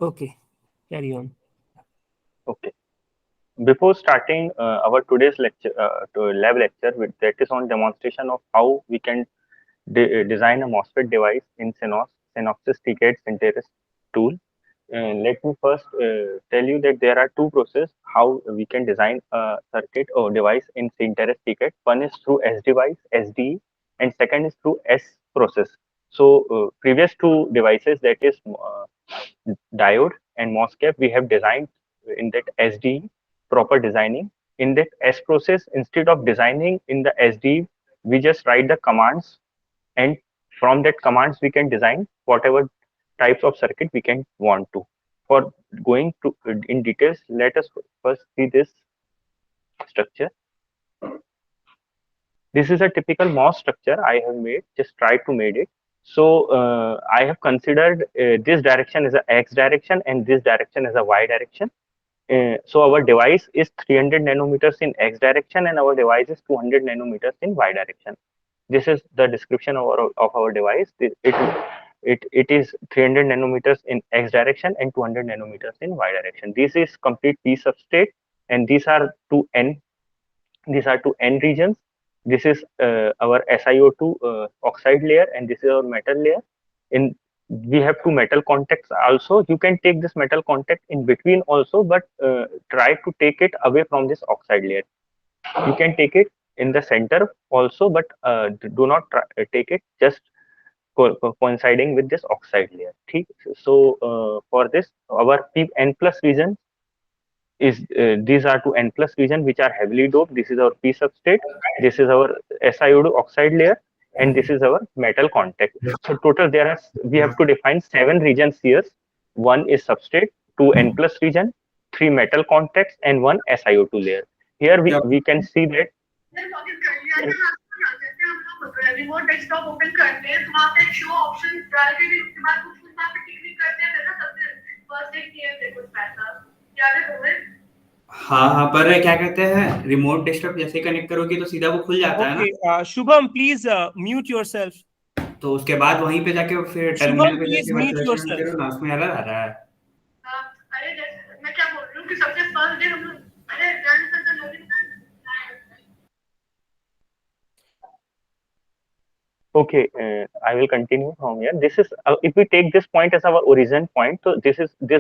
Okay, carry on. Okay. Before starting our today's lecture, lab lecture, that is on demonstration of how we can design a MOSFET device in Synopsys TCAD Synthesis tool. Let me first tell you that there are two processes how we can design a circuit or device in Synthesis TCAD. One is through S device, SDE, and second is through S process. So previous two devices, that is diode and MOSFET, we have designed in that SDE, proper designing. In that S process, instead of designing in the SDE, we just write the commands, and from that commands we can design whatever types of circuit we can want to. For going to in details, let us first see this structure. This is a typical MOS structure I have made, just try to made it. So I have considered this direction is a X direction and this direction is a Y direction. So our device is 300 nanometers in X direction and our device is 200 nanometers in Y direction. This is the description of our device. It is 300 nanometers in X direction and 200 nanometers in Y direction. This is complete P substrate, and these are two N regions. This is our SiO2 oxide layer, and this is our metal layer. In We have two metal contacts also. You can take this metal contact in between also, but try to take it away from this oxide layer. You can take it in the center also, but do not take it just coinciding with this oxide layer. ठीक? So for this, our N plus region is these are two N plus region which are heavily doped. This is our P substrate. This is our SiO2 oxide layer, and this is our metal contact. So total there are we have to define 7 regions here. One is substrate, two N plus region, three metal contacts, and one SiO2 layer. Here we can see that. Remote desktop open करते हैं तो वहाँ पे show option डाल के भी उसके बाद कुछ कुछ वहाँ पे टिक टिक करते हैं ना सबसे फर्स्ट एक किए थे कुछ पैसा याद है तुम्हें? हाँ हाँ, पर क्या कहते हैं, रिमोट डेस्कटॉप जैसे कनेक्ट करोगे तो सीधा वो खुल जाता है ना। Okay, Shubham, please mute yourself. तो उसके बाद वहीं पे जाके फिर Shubham, टर्मिनल पे please जाके mute वर्चुअल रन yourself. करो ना, उसमें एरर आ रहा है। हाँ, अरे मैं क्या बोल रही हूँ कि सबसे फर्स्ट डे हम लोग अरे रन कर तो लॉगिन कर Okay, I will continue from here. This is if we take this point as our origin point, so this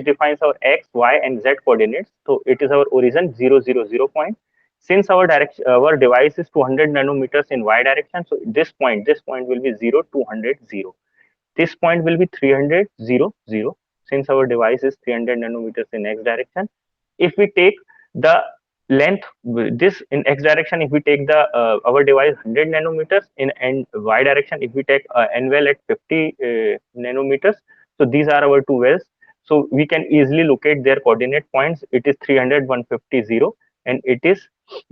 defines our x, y, and z coordinates. So it is our origin 0, 0, 0 point. Since our device is 200 nanometers in y direction, so this point will be 0, 200, 0. This point will be 300, 0, 0. Since our device is 300 nanometers in x direction, if we take the length this in x direction, if we take the our device 100 nanometers in and y direction, if we take n well at 50 nanometers, so these are our two wells. So we can easily locate their coordinate points. It is 300, 150, 0, and it is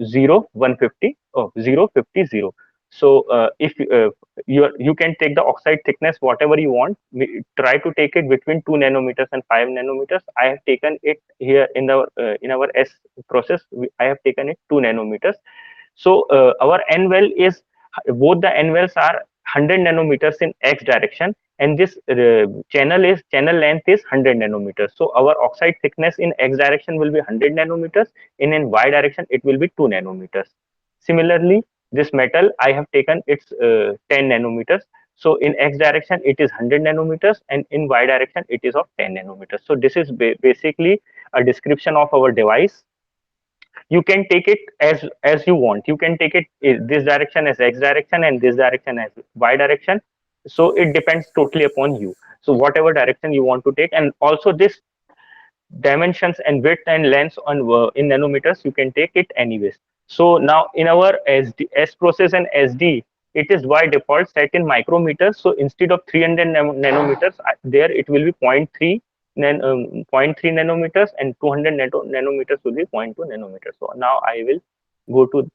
0, 150, 0, 50, 0. So if you can take the oxide thickness whatever you want. Try to take it between 2 nanometers and 5 nanometers. I have taken it here in our S process. I have taken it 2 nanometers. So our N well is both the N wells are 100 nanometers in X direction, and this channel length is 100 nanometers. So our oxide thickness in X direction will be 100 nanometers. In Y direction it will be 2 nanometers. Similarly, this metal I have taken its 10 nanometers. So in X direction it is 100 nanometers, and in Y direction it is of 10 nanometers. So this is basically a description of our device. You can take it as you want. You can take it this direction as X direction and this direction as Y direction. So it depends totally upon you. So whatever direction you want to take, and also this dimensions and width and length on in nanometers, you can take it anyways. So now in our S process and SD, it is by default set in micrometers. So instead of 300 nanometers, there it will be zero point 0.3 nanometers, and 200 nanometers will be zero point 0.2 nanometers. So now I will go to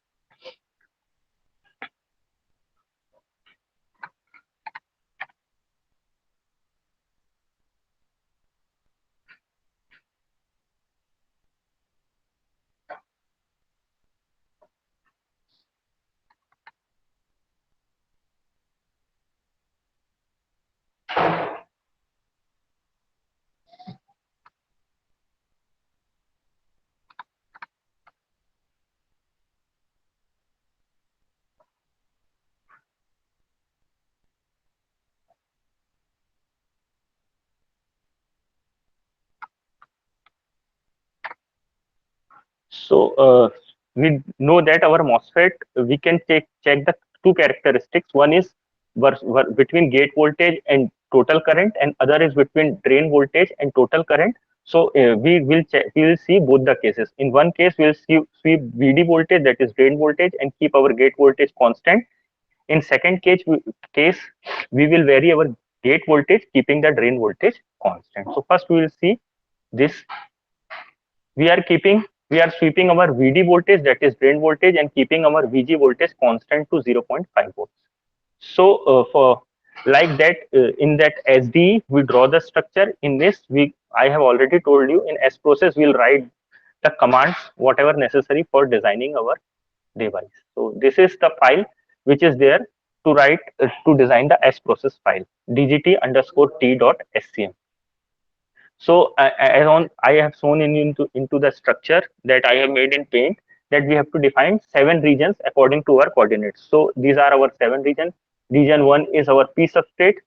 So we know that our MOSFET, we can check the two characteristics. One is between gate voltage and total current, and other is between drain voltage and total current. So we will see both the cases. In one case, we will sweep VD voltage, that is drain voltage, and keep our gate voltage constant. In second case, we will vary our gate voltage, keeping the drain voltage constant. So first we will see this. We are sweeping our VD voltage, that is drain voltage, and keeping our VG voltage constant to 0.5 volts. So for like that, in that SDE, we draw the structure. In this, I have already told you, in S process we'll write the commands whatever necessary for designing our device. So this is the file which is there to write to design the S process file, dgt_t.scm. So as on I have shown into the structure that I have made in Paint, that we have to define 7 regions according to our coordinates. So these are our 7 regions. Region 1 is our P substrate.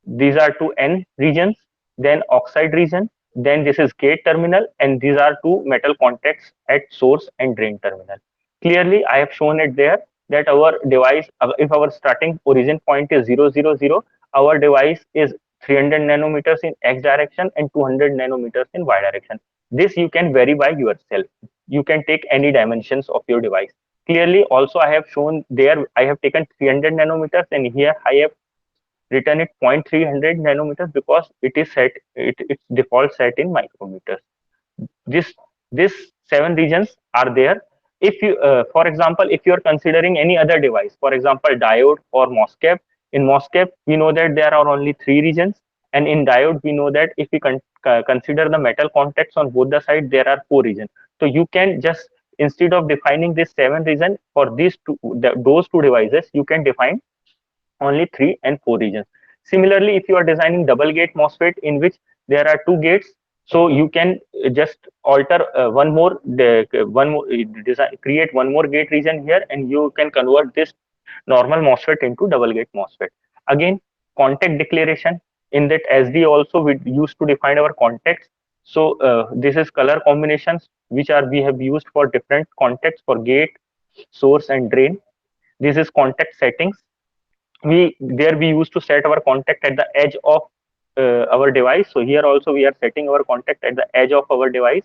These are 2 N regions, then oxide region, then this is gate terminal, and these are 2 metal contacts at source and drain terminal. Clearly, I have shown it there that our device, if our starting origin point is 000, our device is 300 nanometers in X direction and 200 nanometers in Y direction. This you can vary by yourself. You can take any dimensions of your device. Clearly, also I have shown there, I have taken 300 nanometers, and here I have written it 0.300 nanometers because it is set, its default set in micrometers. This These 7 regions are there. If you, for example, if you are considering any other device, for example, diode or MOSFET, in MOSFET we know that there are only 3 regions, and in diode we know that if we consider the metal contacts on both the sides, there are 4 regions. So you can just, instead of defining this 7 region for those two devices, you can define only 3 and 4 regions. Similarly, if you are designing double gate MOSFET in which there are 2 gates, so you can just alter create one more gate region here, and you can convert this normal MOSFET into double gate MOSFET. Again, contact declaration, in that SD also we used to define our contacts. So this is color combinations which are we have used for different contacts for gate, source, and drain. This is contact settings. We used to set our contact at the edge of our device. So here also we are setting our contact at the edge of our device.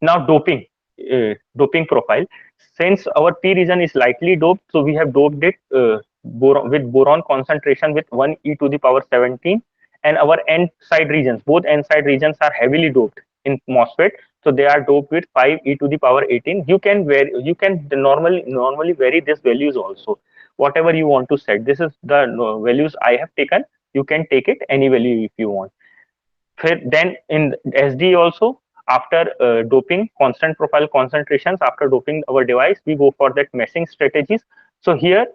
Now doping profile. Since our P region is lightly doped, so we have doped it with boron concentration with 1 e to the power 17, and our N side regions, both N side regions are heavily doped in MOSFET, so they are doped with 5 e to the power 18. You can normally vary these values also, whatever you want to set. This is the values I have taken. You can take it any value if you want. Then in SD also, after doping constant profile concentrations, after doping our device, we go for that meshing strategies. So here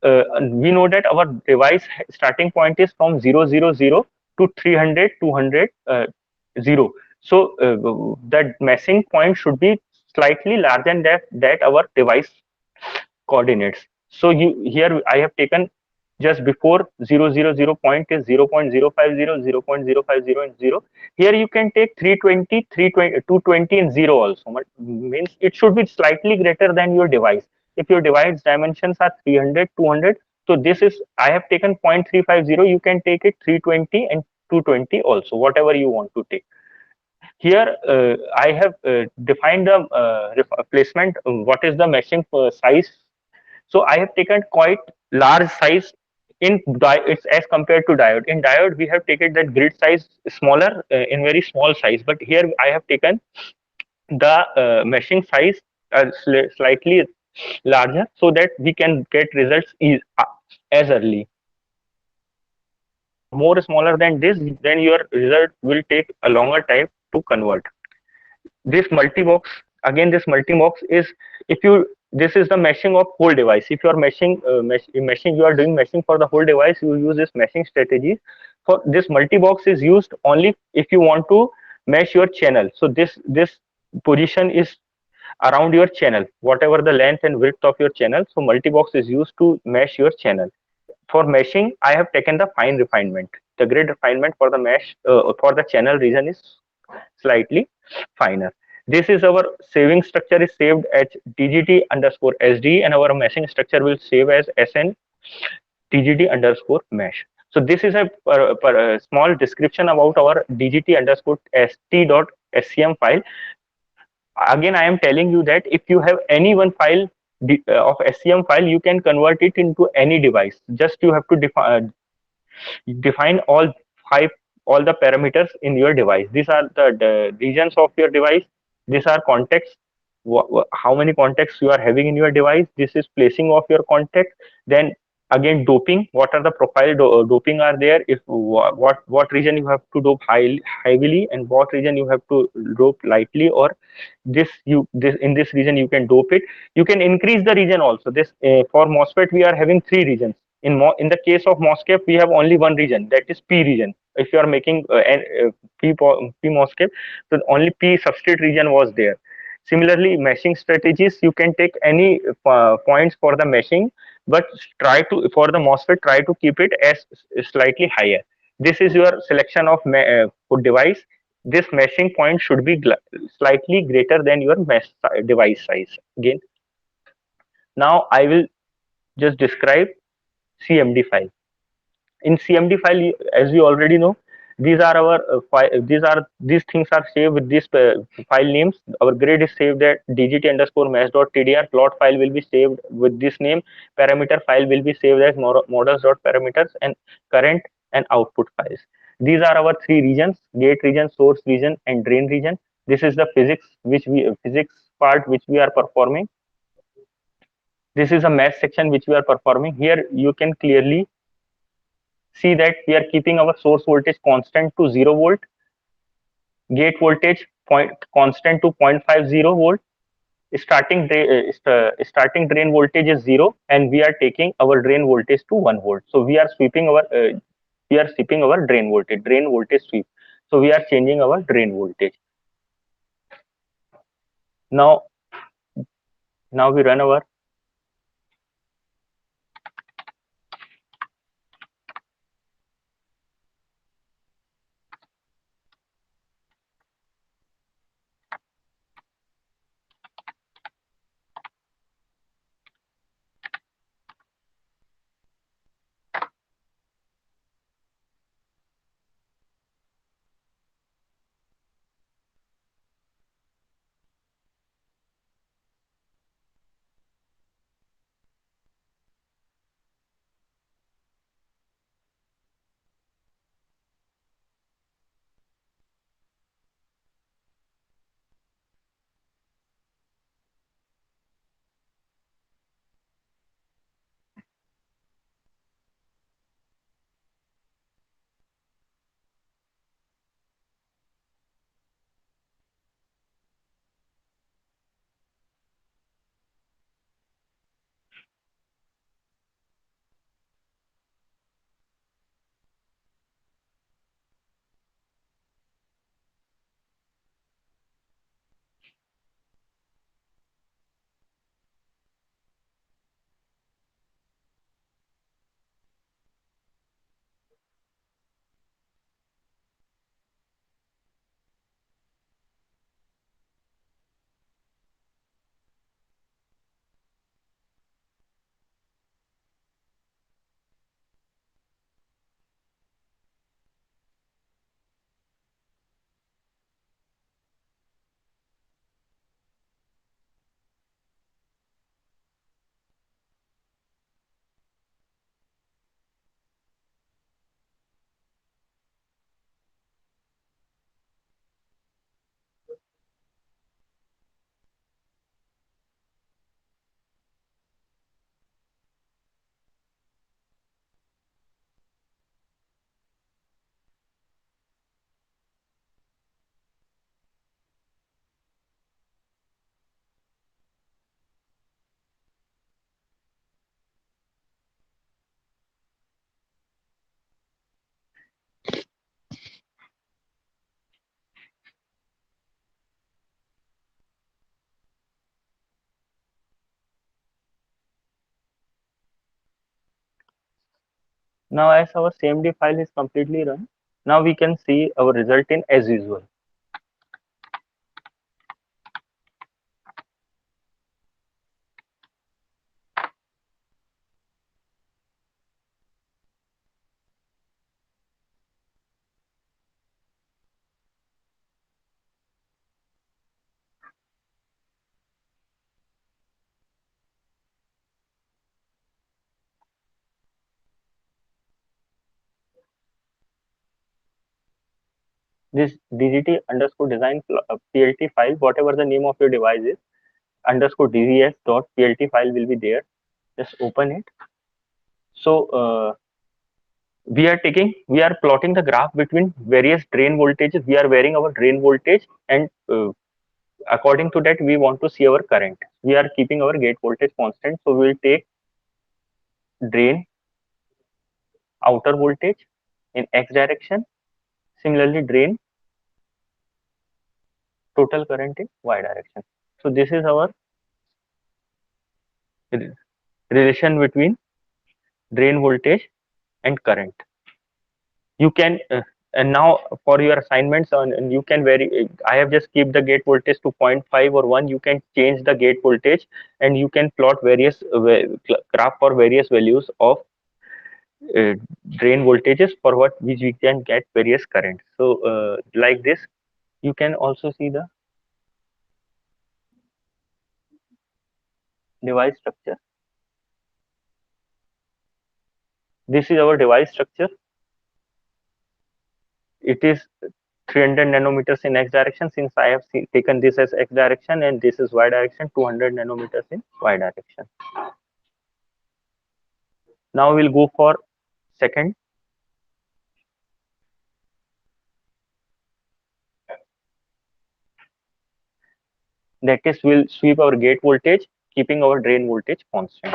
we know that our device starting point is from 000 to 300 200 0. So that meshing point should be slightly larger than that our device coordinates. So here I have taken just before 000 point is 0.050, 0.050, and 0. Here you can take 320, 320, 220 and 0 also. But means it should be slightly greater than your device. If your device dimensions are 300, 200, so this is, I have taken 0.350, you can take it 320 and 220 also, whatever you want to take. Here I have defined the placement, what is the meshing size. So I have taken quite large size in it's as compared to diode. In diode we have taken that grid size smaller, in very small size, but here I have taken the meshing size slightly larger, so that we can get results as early. More smaller than this, then your result will take a longer time to convert. This multi-box, again this multi-box is, if you, this is the meshing of whole device. If you are meshing you are doing meshing for the whole device, you use this meshing strategy. For this multi-box is used only if you want to mesh your channel. So this position is around your channel, whatever the length and width of your channel. So multi-box is used to mesh your channel. For meshing, I have taken the fine refinement. The grid refinement for the mesh for the channel region is slightly finer. This is our saving structure is saved as dgt underscore sd, and our meshing structure will save as sn dgt underscore mesh. So this is a small description about our dgt underscore st dot scm file. Again, I am telling you that if you have any one file of scm file, you can convert it into any device. Just you have to define five all the parameters in your device. These are the regions of your device. These are contacts, how many contacts you are having in your device. This is placing of your contact. Then again, doping, what are the profile doping are there, if what region you have to dope heavily and what region you have to dope lightly, or this in this region you can dope it. You can increase the region also. This for MOSFET we are having three regions. In the case of MOSFET we have only one region, that is P region. If you are making P MOSFET, so only P substrate region was there. Similarly, meshing strategies, you can take any points for the meshing, but try to for the MOSFET try to keep it as slightly higher. This is your selection of for device. This meshing point should be slightly greater than your device size. Again, now I will just describe CMD file. In CMD file, as we already know, these are our these things are saved with these file names. Our grid is saved at dgt underscore mesh.tdr. Plot file will be saved with this name. Parameter file will be saved as models.parameters, and current and output files. These are our three regions: gate region, source region, and drain region. This is the physics part which we are performing. This is a mesh section which we are performing. Here you can clearly see that we are keeping our source voltage constant to 0 volt, gate voltage constant to 0.50 volt, starting drain voltage is 0, and we are taking our drain voltage to 1 volt. So we are sweeping our drain voltage sweep. So we are changing our drain voltage. Now we run our now as our CMD file is completely run. Now we can see our result in as usual. this DGT underscore design PLT file, whatever the name of your device is, underscore dvs dot plt file will be there. Just open it. So we are plotting the graph between various drain voltages. We are varying our drain voltage, and according to that we want to see our current. We are keeping our gate voltage constant, so we will take drain outer voltage in x direction. Similarly, drain total current in y direction. So this is our relation between drain voltage and current. You can and now for your assignments and you can vary. I have just keep the gate voltage to 0.5 or 1. You can change the gate voltage and you can plot various graph for various values of uh, drain voltages for what which we can get various currents. So like this you can also see the device structure. This is our device structure. It is 300 nanometers in x direction, since I have taken this as x direction, and this is y direction, 200 nanometers in y direction. Now we'll go for second. That is, we'll sweep our gate voltage, keeping our drain voltage constant.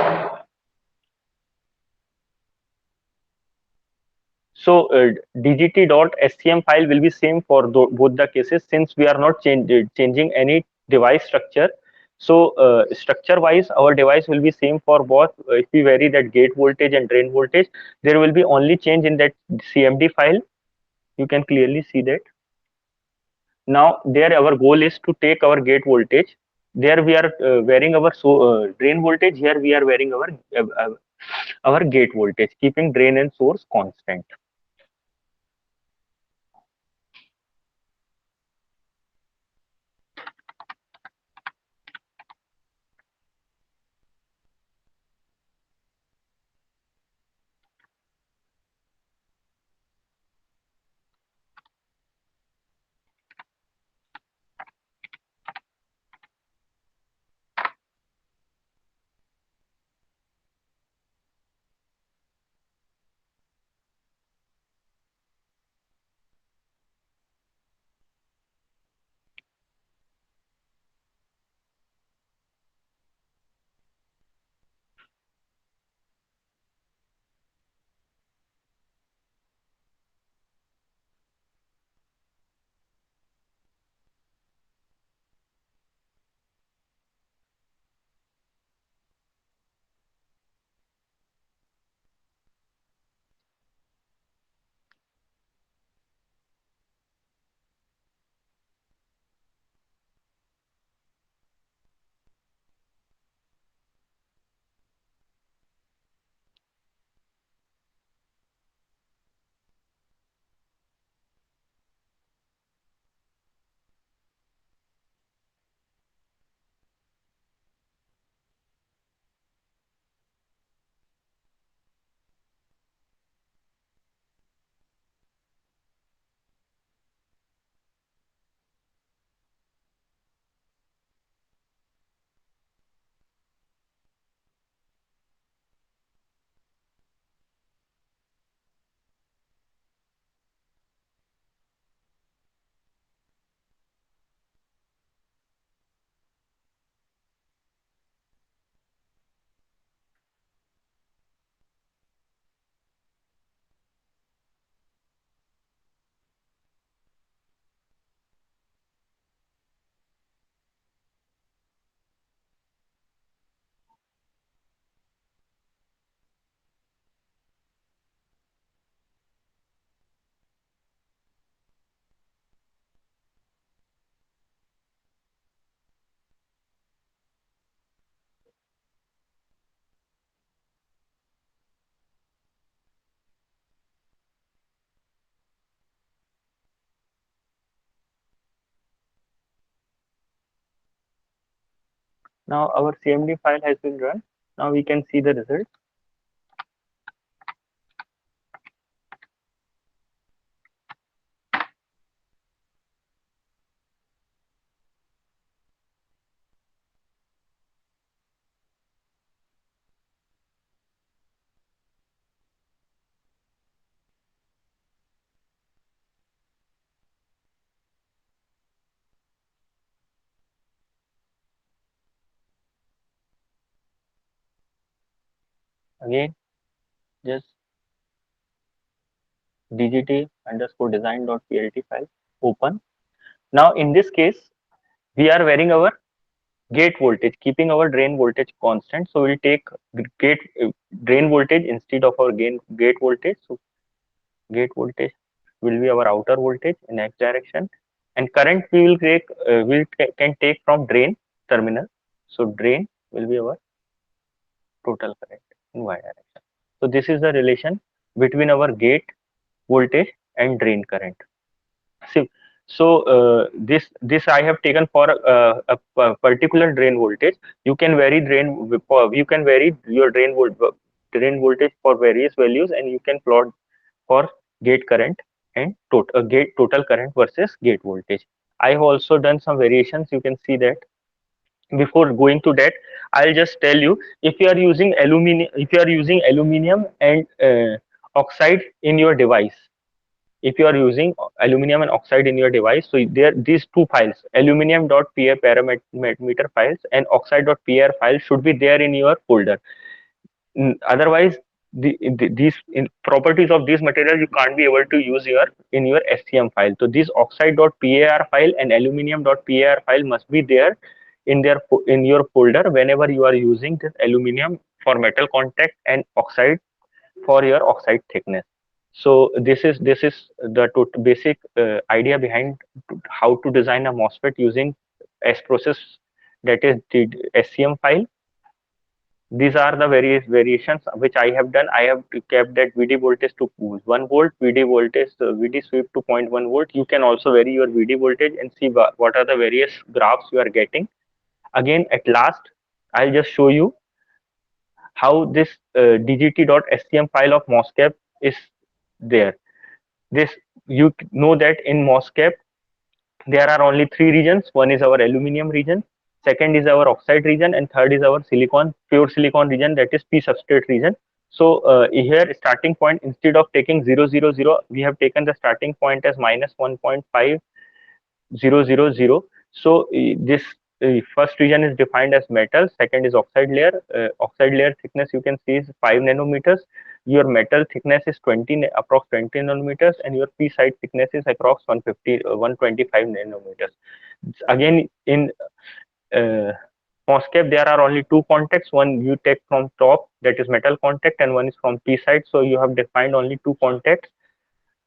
So dgt.scm file will be same for both the cases, since we are not changing any device structure. So structure wise our device will be same for both. If we vary that gate voltage and drain voltage, there will be only change in that cmd file. You can clearly see that. Now there our goal is to take our gate voltage. There we are varying our drain voltage. Here we are varying our gate voltage, keeping drain and source constant. Now our cmd file has been run. Now we can see the result. Again, just dgt_design.plt file, open. Now in this case, we are varying our gate voltage, keeping our drain voltage constant. So we'll take gate drain voltage instead of our gate voltage. So gate voltage will be our outer voltage in x direction, and current we will take can take from drain terminal. So drain will be our total current in y direction. So this is the relation between our gate voltage and drain current. See, so this I have taken for a particular drain voltage. You can vary you can vary your drain voltage for various values, and you can plot for gate current and gate total current versus gate voltage. I have also done some variations. You can see that. Before going to that, I'll just tell you, if you are using aluminium and oxide in your device, if you are using aluminum and oxide in your device, so there these two files, aluminium.pr parameter files and oxide.pr file, should be there in your folder. Otherwise, these properties of these materials you can't be able to use in your SCM file. So this oxide.par file and aluminium.par file must be there in your folder whenever you are using this aluminium for metal contact and oxide for your oxide thickness. So this is the basic idea behind how to design a MOSFET using S process, that is the SCM file. These are the various variations which I have done. I have kept that VD voltage to 1 volt, VD voltage, VD sweep to 0.1 volt. You can also vary your VD voltage and see what are the various graphs you are getting. Again, at last, I'll just show you how this dgt.scm file of MOSFET is there. This, you know that in MOSFET there are only three regions. One is our aluminum region, second is our oxide region, and third is our pure silicon region, that is P substrate region. So here starting point, instead of taking 000, we have taken the starting point as minus 1.5000. So this first region is defined as metal, second is oxide layer. Oxide layer thickness you can see is 5 nanometers. Your metal thickness is approx 20 nanometers, and your p side thickness is approx 125 nanometers. Again, in MOSFET there are only two contacts. One you take from top, that is metal contact, and one is from p side. So you have defined only two contacts,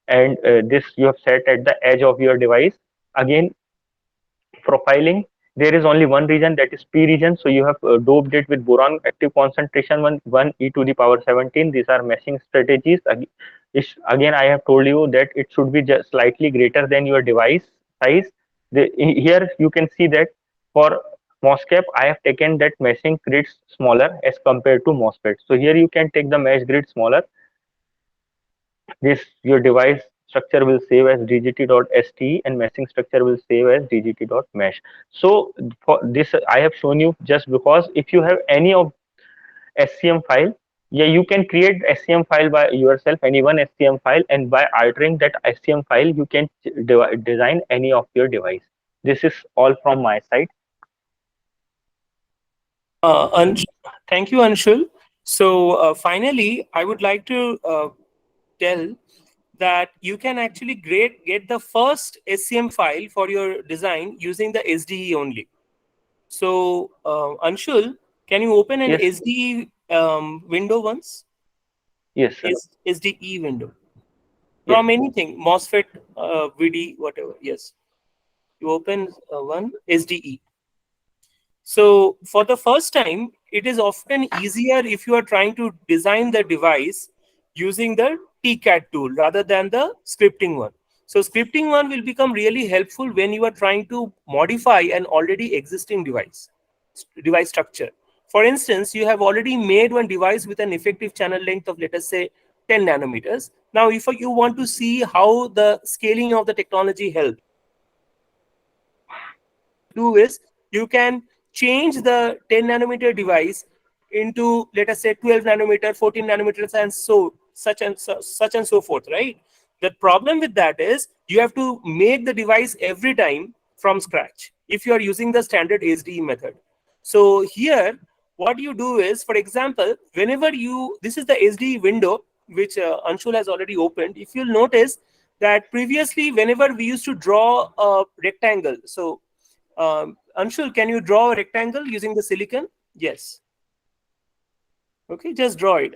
and this you have set at the edge of your device. Again, profiling, there is only one region, that is P region. So you have doped it with boron active concentration 1 e to the power 17. These are meshing strategies. Again, I have told you that it should be just slightly greater than your device size. Here you can see that for MOSFET, I have taken that meshing grid smaller as compared to MOSFET. So here you can take the mesh grid smaller. This your device structure will save as dgt.ste, and meshing structure will save as dgt.mesh. So for this I have shown you just because if you have any of SCM file, yeah, you can create SCM file by yourself, any one SCM file, and by altering that SCM file you can design any of your device. This is all from my side. Thank you, Anshul. So finally, I would like to tell that you can actually get the first SCM file for your design using the SDE only. So Anshul, can you open an Yes. SDE window once? Yes, sir. SDE window. Yes. From anything, MOSFET, VD, whatever. Yes. You open one SDE. So for the first time, it is often easier if you are trying to design the device using the TCAD tool rather than the scripting one. So scripting one will become really helpful when you are trying to modify an already existing device structure. For instance, you have already made one device with an effective channel length of, let us say, 10 nanometers. Now, if you want to see how the scaling of the technology helps, do is you can change the 10 nanometer device into, let us say, 12 nanometer, 14 nanometers, and such and so forth, right? The problem with that is you have to make the device every time from scratch if you are using the standard SDE method. So here, what you do is, for example, whenever this is the SDE window, which Anshul has already opened. If you'll notice that previously, whenever we used to draw a rectangle, so Anshul, can you draw a rectangle using the silicon? Yes. Okay, just draw it.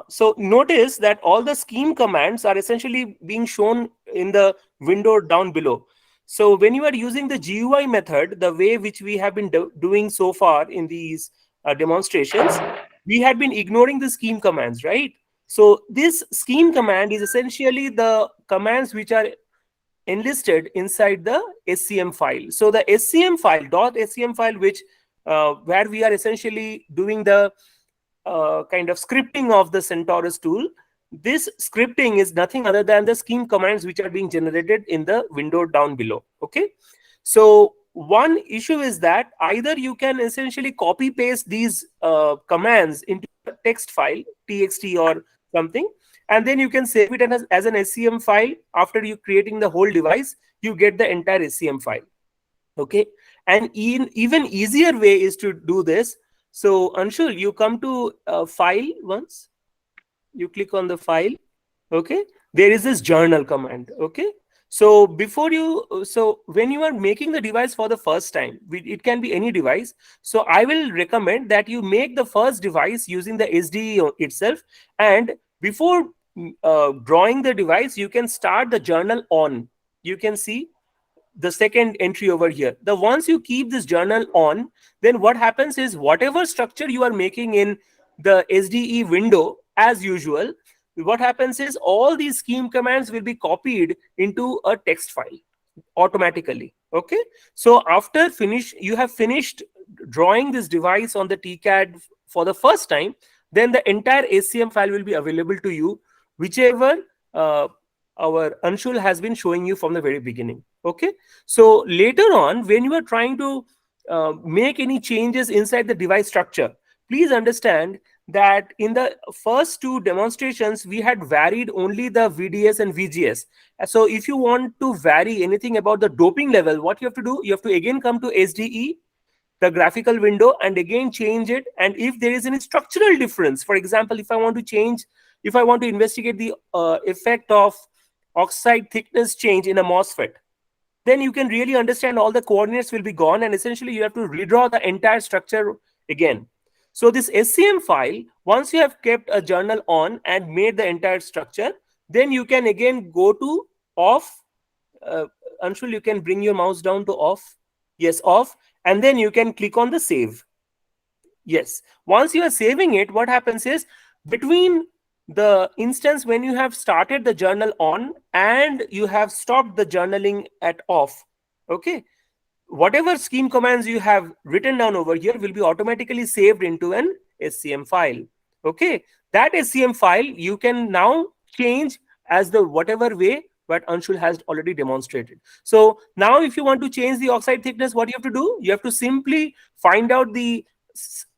So notice that all the scheme commands are essentially being shown in the window down below. So when you are using the GUI method, the way which we have been doing so far in these demonstrations, we had been ignoring the scheme commands, right? So this scheme command is essentially the commands which are enlisted inside the SCM file. So the SCM file, .scm file, which where we are essentially doing the kind of scripting of the Centaurus tool. This scripting is nothing other than the scheme commands which are being generated in the window down below. Okay. So one issue is that either you can essentially copy paste these commands into a text file, txt or something, and then you can save it as an SCM file. After you creating the whole device, you get the entire SCM file. Okay. And even easier way is to do this. So Anshul, you come to file once, you click on the file. Okay. There is this journal command. Okay. So when you are making the device for the first time, it can be any device. So I will recommend that you make the first device using the SDE itself. And before drawing the device, you can start the journal on. You can see the second entry over here. The once you keep this journal on, then what happens is whatever structure you are making in the SDE window, as usual, what happens is all these scheme commands will be copied into a text file automatically. Okay. So after you have finished drawing this device on the TCAD for the first time, then the entire SCM file will be available to you, whichever our Anshul has been showing you from the very beginning. Okay. So later on, when you are trying to make any changes inside the device structure, please understand that in the first two demonstrations, we had varied only the VDS and VGS. So if you want to vary anything about the doping level, what you have to do, you have to again come to SDE, the graphical window, and again change it. And if there is any structural difference, for example, if I want to investigate the effect of oxide thickness change in a MOSFET, then you can really understand all the coordinates will be gone, and essentially you have to redraw the entire structure again. So this SCM file, once you have kept a journal on and made the entire structure, then you can again go to off. Anshul, you can bring your mouse down to off. Yes, off. And then you can click on the save. Yes. Once you are saving it, what happens is between the instance when you have started the journal on and you have stopped the journaling at off, okay, whatever scheme commands you have written down over here will be automatically saved into an SCM file. Okay, that SCM file you can now change as the whatever way what Anshul has already demonstrated. So now if you want to change the oxide thickness, what you have to do, you have to simply find out the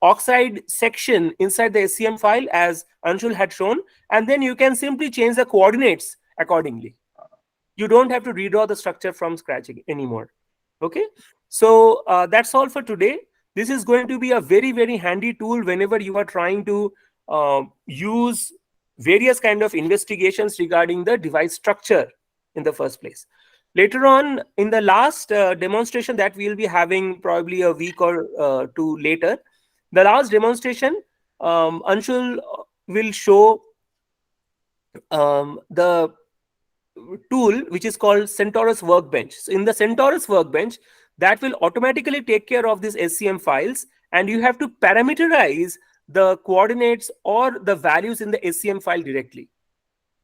oxide section inside the SCM file as Anshul had shown, and then you can simply change the coordinates accordingly. You don't have to redraw the structure from scratch anymore. Okay, so that's all for today. This is going to be a very, very handy tool whenever you are trying to use various kind of investigations regarding the device structure in the first place. Later on, in the last demonstration that we'll be having probably a week or two later, the last demonstration, Anshul will show the tool which is called Centaurus Workbench. So in the Centaurus Workbench, that will automatically take care of these SCM files, and you have to parameterize the coordinates or the values in the SCM file directly.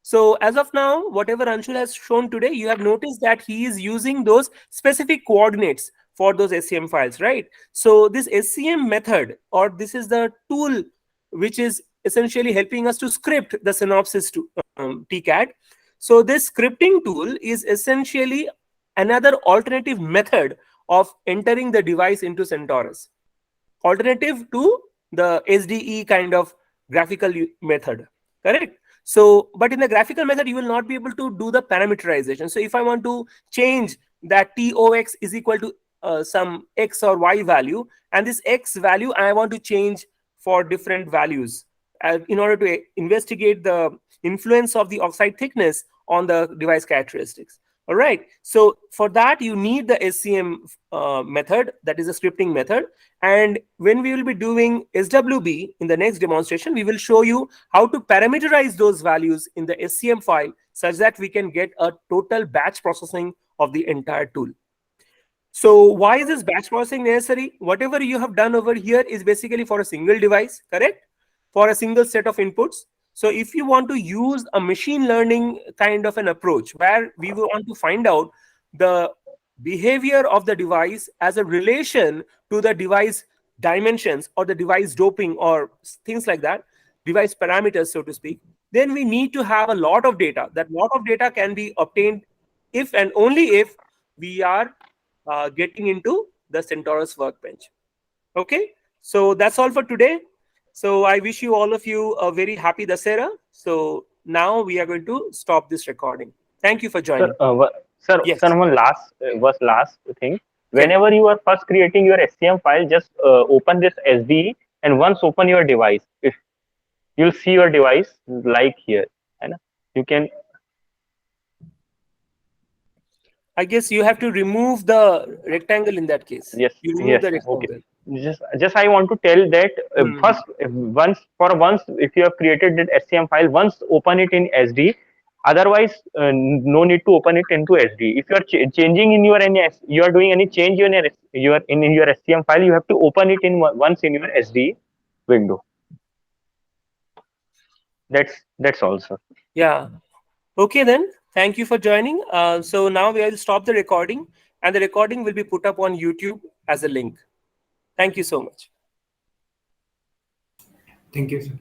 So as of now, whatever Anshul has shown today, you have noticed that he is using those specific coordinates for those SCM files, right? So this SCM method, or this is the tool which is essentially helping us to script the synopsys to TCAD. So this scripting tool is essentially another alternative method of entering the device into Centaurus, alternative to the SDE kind of graphical method, correct? So, but in the graphical method, you will not be able to do the parameterization. So if I want to change that TOX is equal to some X or Y value, and this X value I want to change for different values in order to investigate the influence of the oxide thickness on the device characteristics. All right. So for that, you need the SCM method, that is a scripting method. And when we will be doing SWB in the next demonstration, we will show you how to parameterize those values in the SCM file such that we can get a total batch processing of the entire tool. So why is this batch processing necessary? Whatever you have done over here is basically for a single device, correct? For a single set of inputs. So if you want to use a machine learning kind of an approach where we will want to find out the behavior of the device as a relation to the device dimensions or the device doping or things like that, device parameters, so to speak, then we need to have a lot of data. That lot of data can be obtained if and only if we are getting into the Centaurus workbench. Okay, so that's all for today. So I wish you all of you a very happy Dasera. So now we are going to stop this recording. Thank you for Sir, joining. Yes, sir, one last thing. tell me. Whenever you are first creating your SCM file, just open this SDE and once open your device. If you'll see your device like here, and you can. I guess you have to remove the rectangle in that case. Yes, You remove yes, the okay. rectangle. Just I want to tell that Hmm. first, once if you have created that SCM file, once open it in SD. Otherwise, no need to open it into SD. If you are changing in your NS, you are doing any change in your SCM file, you have to open it in once in your SD window. That's all, sir. Yeah. Okay then. Thank you for joining. So now we will stop the recording, and the recording will be put up on YouTube as a link. Thank you so much. Thank you, sir.